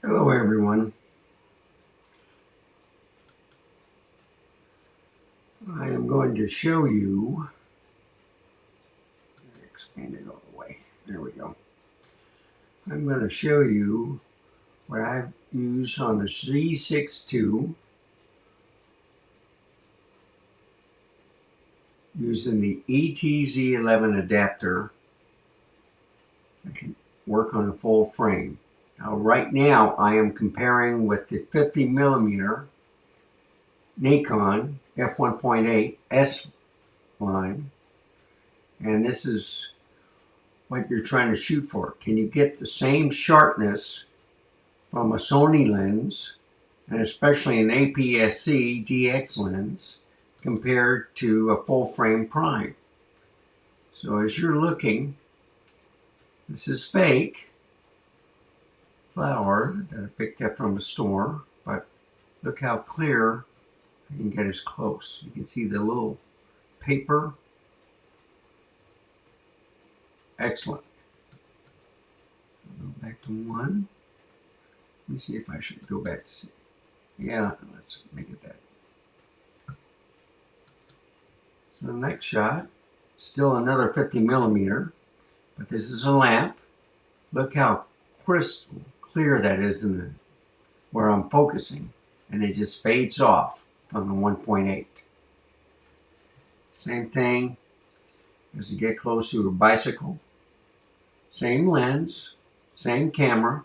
Hello everyone. I am going to show you, expand it all the way, there we go. I'm going to show you what I've used on the Z6ii using the ETZ11 adapter. I can work on a full frame. Now right now I am comparing with the 50mm Nikon f1.8 S line, and this is what you're trying to shoot for. Can you get the same sharpness from a Sony lens, and especially an APS-C DX lens, compared to a full frame prime? So as you're looking, this is fake flower that I picked up from a store, but look how clear I can get as close. You can see the little paper. Excellent. I'll go back to 1. Let me see if I should go back to C. Yeah, let's make it that. So the next shot, still another 50mm, but this is a lamp. Look how crystal clear that is in the where I'm focusing, and it just fades off from the 1.8. Same thing as you get close to a bicycle. Same lens, same camera.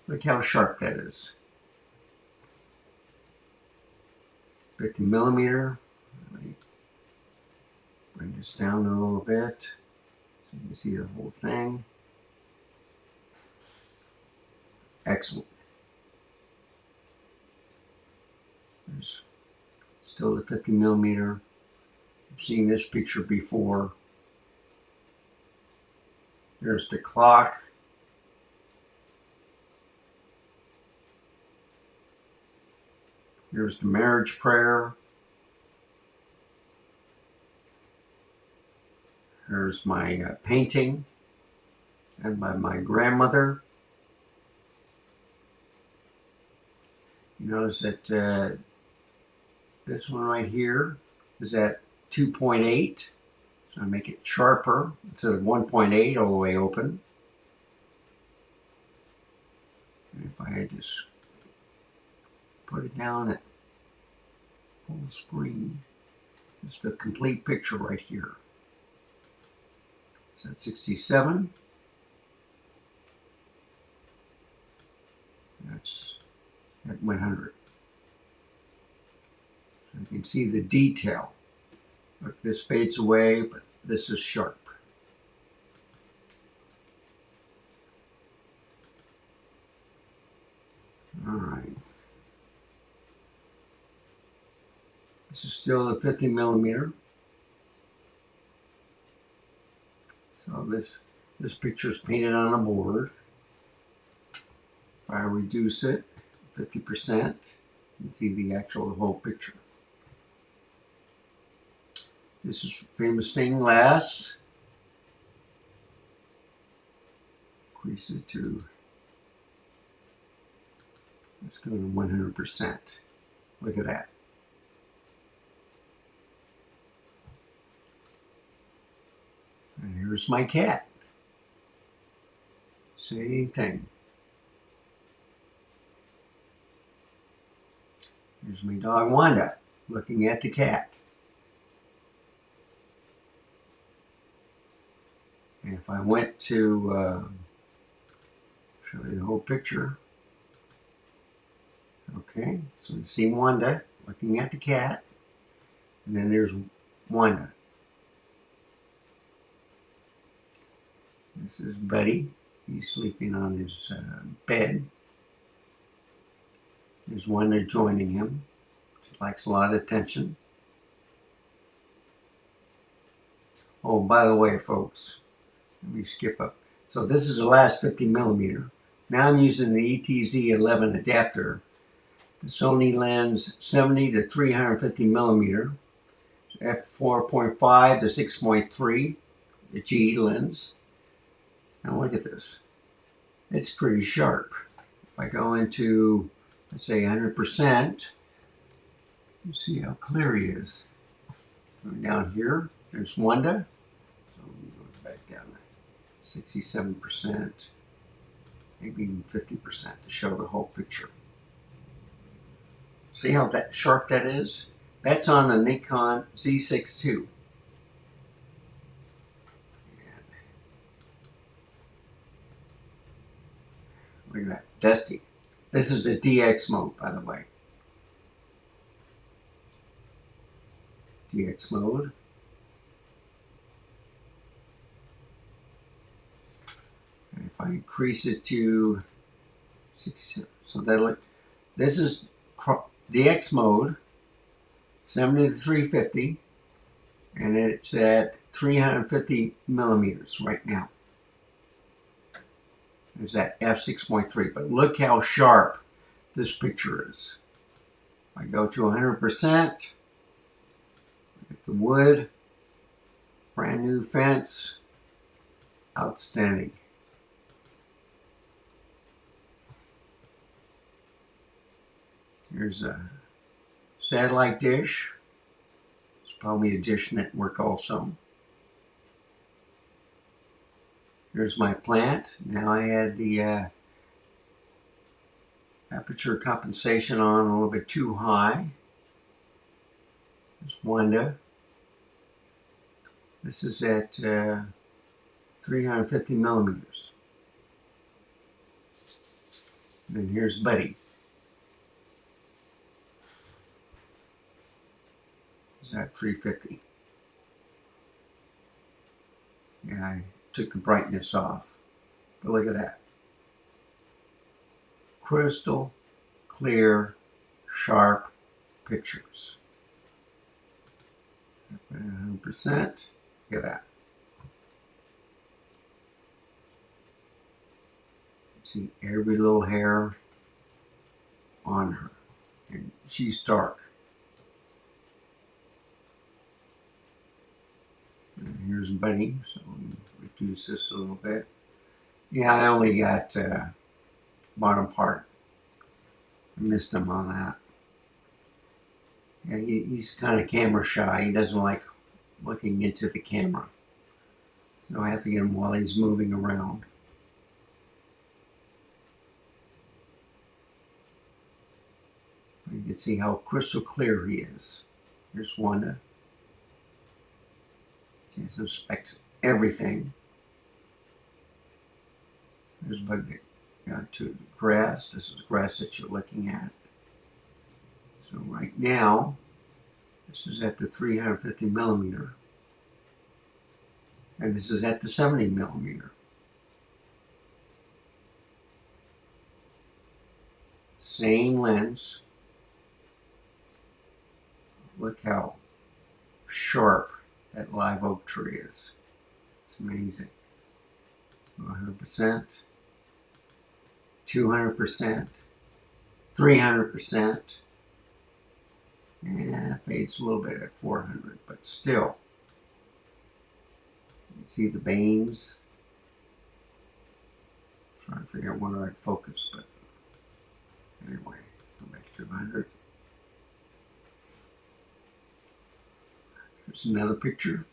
Look how sharp that is. 50mm. Let me bring this down a little bit so you can see the whole thing. Excellent. There's still the 50mm. You've seen this picture before. There's the clock. Here's the marriage prayer. Here's my painting and by my grandmother. You notice that this one right here is at 2.8. So I make it sharper instead of 1.8 all the way open. And if I just put it down at full screen, it's the complete picture right here. It's at 67. That's at 100. So you can see the detail. Look, this fades away, but this is sharp. All right. This is still the 50mm. So this picture is painted on a board. If I reduce it 50%, you can see the whole picture. This is famous stained glass. Increase it to, let's go to 100%. Look at that. And here's my cat. Same thing. Here's my dog Wanda looking at the cat. And if I went to show you the whole picture. Okay, so you see Wanda looking at the cat, and then there's Wanda. This is Buddy. He's sleeping on his bed. There's Wanda joining him. She likes a lot of attention. Oh, by the way, folks, let me skip up. So this is the last 50mm. Now I'm using the ETZ11 adapter. The Sony lens 70 to 350mm, f4.5 to 6.3, the G lens. Now look at this. It's pretty sharp. If I go into, let's say 100%, you see how clear he is. Going down here, there's Wanda. So we go back down to 67%, maybe even 50% to show the whole picture. See how that sharp that is? That's on the Nikon Z6ii. Look at that, dusty. This is the DX mode, by the way. DX mode. And if I increase it to 67, so that'll, this is DX mode, 70 to 350, and it's at 350 millimeters right now. There's that f6.3, but look how sharp this picture is. If I go to 100%, look at the wood, brand new fence, outstanding. Here's a satellite dish. It's probably a dish network also. Here's my plant. Now I had the aperture compensation on a little bit too high. There's Wanda. This is at 350 millimeters. And here's Buddy. Is at 350. Yeah, I took the brightness off. But look at that. Crystal clear, sharp pictures. 100%. Look at that. See every little hair on her. And she's dark. And here's Bunny, so let me reduce this a little bit. Yeah, I only got bottom part. I missed him on that. Yeah, he's kind of camera shy. He doesn't like looking into the camera. So I have to get him while he's moving around. You can see how crystal clear he is. Here's Wanda. She inspects everything. There's bug to grass. This is grass that you're looking at. So right now, this is at the 350 millimeter. And this is at the 70 millimeter. Same lens. Look how sharp that live oak tree is. It's amazing. 100%, 200%, 300%. Yeah, it fades a little bit at 400, but still. You can see the veins. I'm trying to figure out where I focus, but anyway, go back to 100. Here's another picture.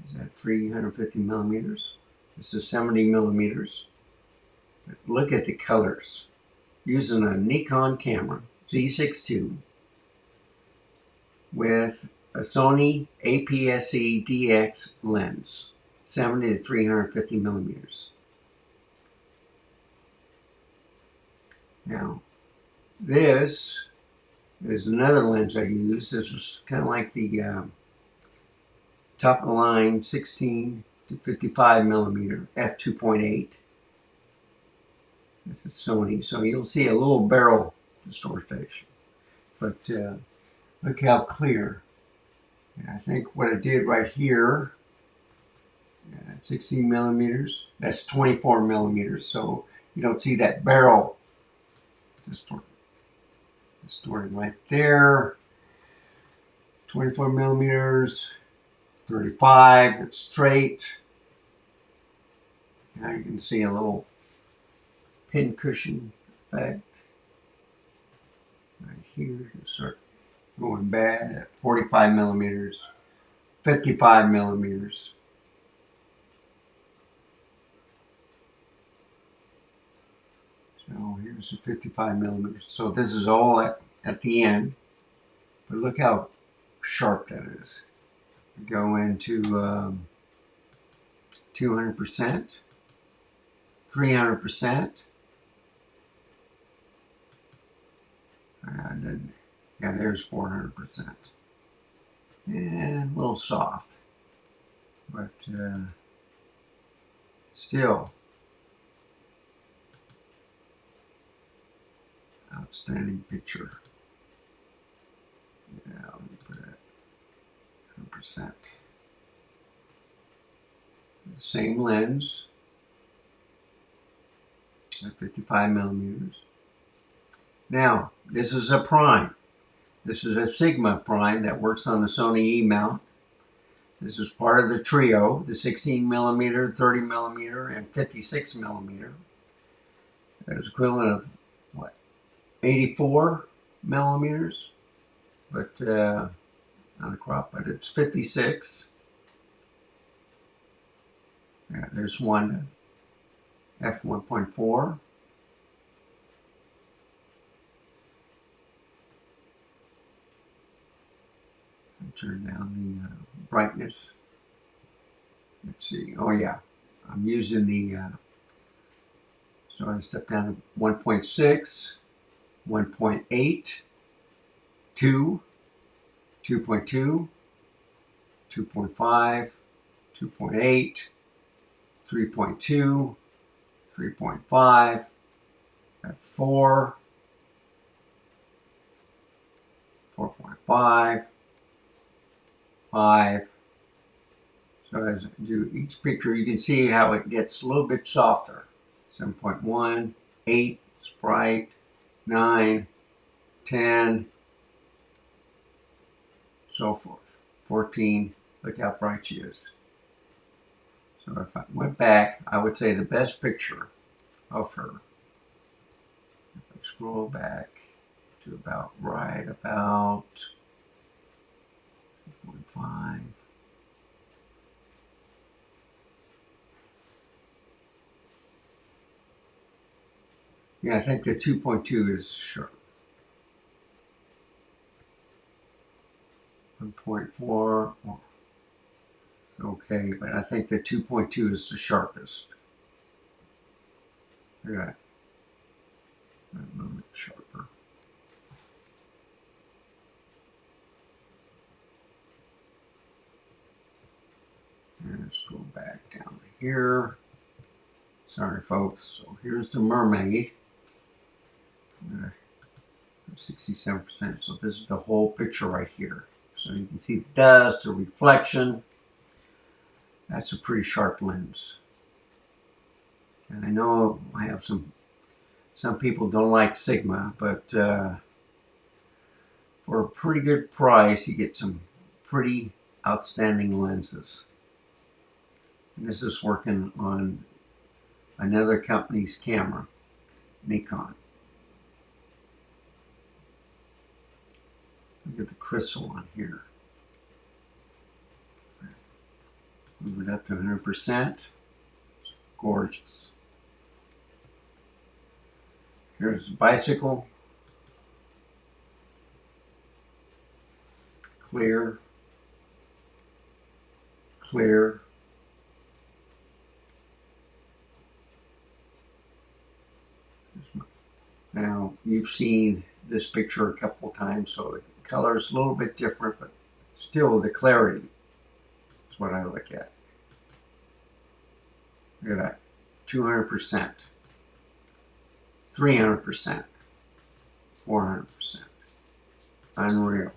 Is at 350 millimeters. This is 70 millimeters. But look at the colors. Using a Nikon camera, Z6ii, with a Sony APS-C DX lens, 70 to 350 millimeters. Now, this is another lens I use. This is kind of like the top of the line 16 to 55 millimeter f2.8. This is Sony, so you'll see a little barrel distortion. But look how clear. And I think what I did right here, 16 millimeters, that's 24 millimeters, so you don't see that barrel distorting right there. 24 millimeters, 35, it's straight. Now you can see a little pincushion effect. Right here, to start going bad at 45 millimeters, 55 millimeters. So here's the 55 millimeters. So this is all at the end. But look how sharp that is. Go into 200%, 300%, and then, yeah, there's 400%. And a little soft, but still outstanding picture. Yeah, let me put it 100%. Same lens at 55 millimeters. Now, this is a prime. This is a Sigma prime that works on the Sony E mount. This is part of the trio, the 16 millimeter, 30 millimeter, and 56 millimeter. That is equivalent of what, 84 millimeters, but not a crop, but it's 56. Yeah, there's one f1.4. Turn down the brightness. Let's see. Oh yeah, I'm using the. So I step down to 1.6, 1.8, 2, 2.2, 2.5, 2.8, 3.2, 3.5, at 4, 4.5. 5. So as I do each picture, you can see how it gets a little bit softer. 7.1, 8, it's bright, 9, 10, so forth. 14, look how bright she is. So if I went back, I would say the best picture of her, if I scroll back to about right about 2.5. Yeah, I think the 2.2 is sharp. 1.4, okay, but I think the 2.2 is the sharpest. Look at that. A little bit sharper. And let's go back down here. Sorry, folks. So here's the mermaid. 67%. So this is the whole picture right here. So you can see the dust, the reflection. That's a pretty sharp lens. And I know I have some people don't like Sigma, but for a pretty good price, you get some pretty outstanding lenses. And this is working on another company's camera, Nikon. Look at the crystal on here. Move it up to 100%. Gorgeous. Here's the bicycle. Clear. Clear. Now, you've seen this picture a couple of times, so the color is a little bit different, but still the clarity is what I look at. Look at that, 200%, 300%, 400%, unreal.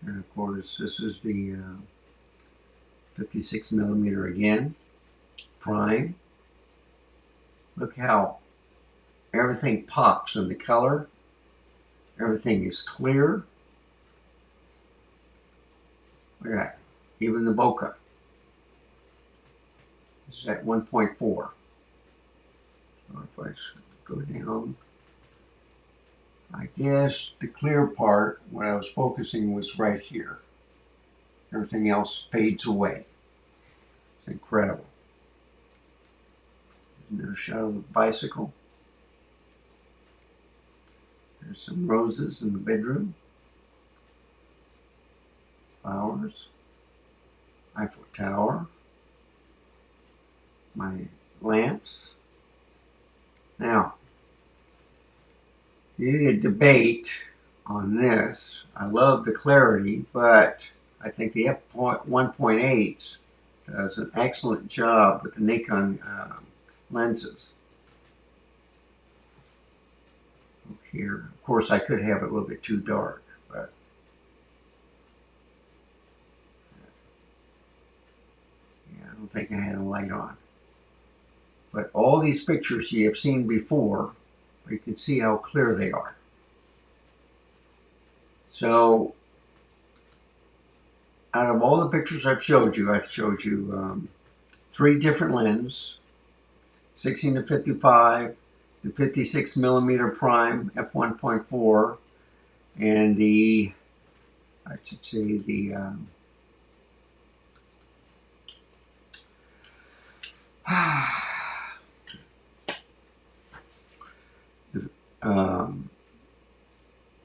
And of course, this is the 56 millimeter again, prime. Look how everything pops in the color. Everything is clear. Look at that, even the bokeh. This is at 1.4. So if I go down, I guess the clear part, what I was focusing was right here. Everything else fades away. It's incredible. Another shot of the bicycle. There's some roses in the bedroom. Flowers. Eiffel Tower. My lamps. Now, you could debate on this. I love the clarity, but I think the f1.8 does an excellent job with the Nikon lenses. Look here. Of course, I could have it a little bit too dark, but yeah, I don't think I had a light on. But all these pictures you have seen before, you can see how clear they are. So, out of all the pictures I've showed you 3 different lenses, 16 to 55, the 56mm prime f1.4, and the, I should say the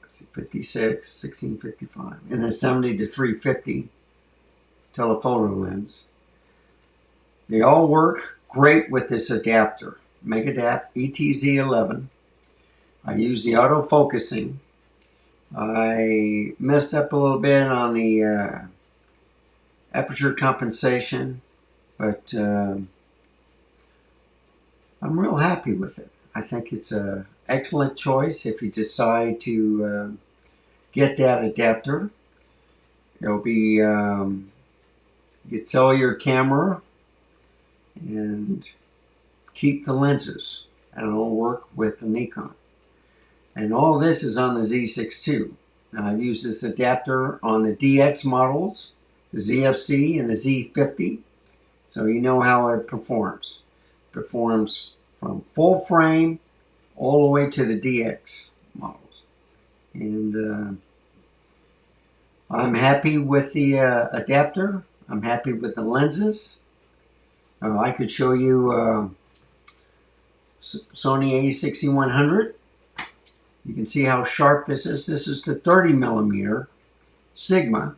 let's see, 56, 1655, and then 70 to 350 telephoto lens. They all work great with this adapter, Mega Dap ETZ11. I use the autofocusing. I messed up a little bit on the aperture compensation, but I'm real happy with it. I think it's an excellent choice if you decide to get that adapter. It'll be, you could sell your camera and keep the lenses, and it'll work with the Nikon. And all this is on the Z6 II. Now, I've used this adapter on the DX models, the ZFC and the Z50, so you know how it performs. It performs from full frame all the way to the DX models. And I'm happy with the adapter. I'm happy with the lenses. I could show you Sony a6100. You can see how sharp this is. This is the 30mm Sigma.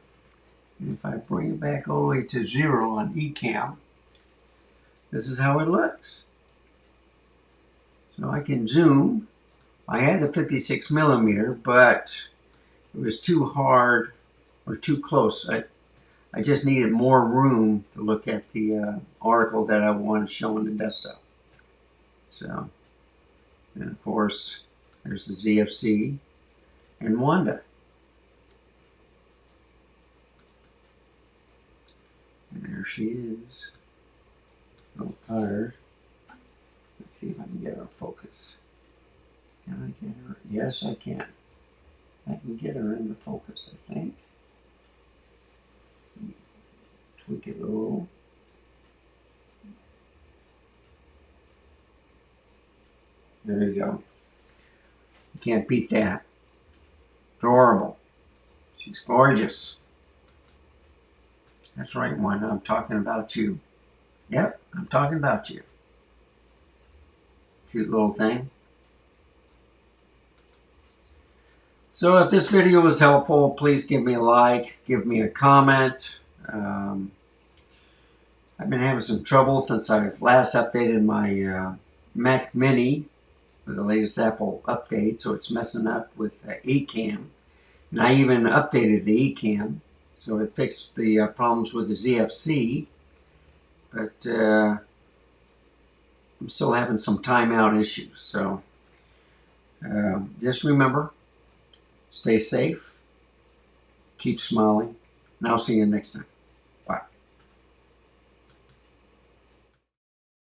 And if I bring it back all the way to 0 on eCam, this is how it looks. So I can zoom. I had the 56mm, but it was too hard or too close. I just needed more room to look at the article that I want to show on the desktop. So, and of course, there's the ZFC and Wanda. And there she is. A little tired. Let's see if I can get her focus. Can I get her? Yes, I can. I can get her into focus, I think. Tweak it a little. There you go. You can't beat that. Adorable. She's gorgeous. That's right, Wanda. I'm talking about you. Yep, I'm talking about you. Cute little thing. So if this video was helpful, please give me a like, give me a comment. I've been having some trouble since I've last updated my Mac Mini with the latest Apple update, so it's messing up with eCam. And I even updated the eCam, so it fixed the problems with the ZFC. But I'm still having some timeout issues. So just remember, stay safe, keep smiling, and I'll see you next time.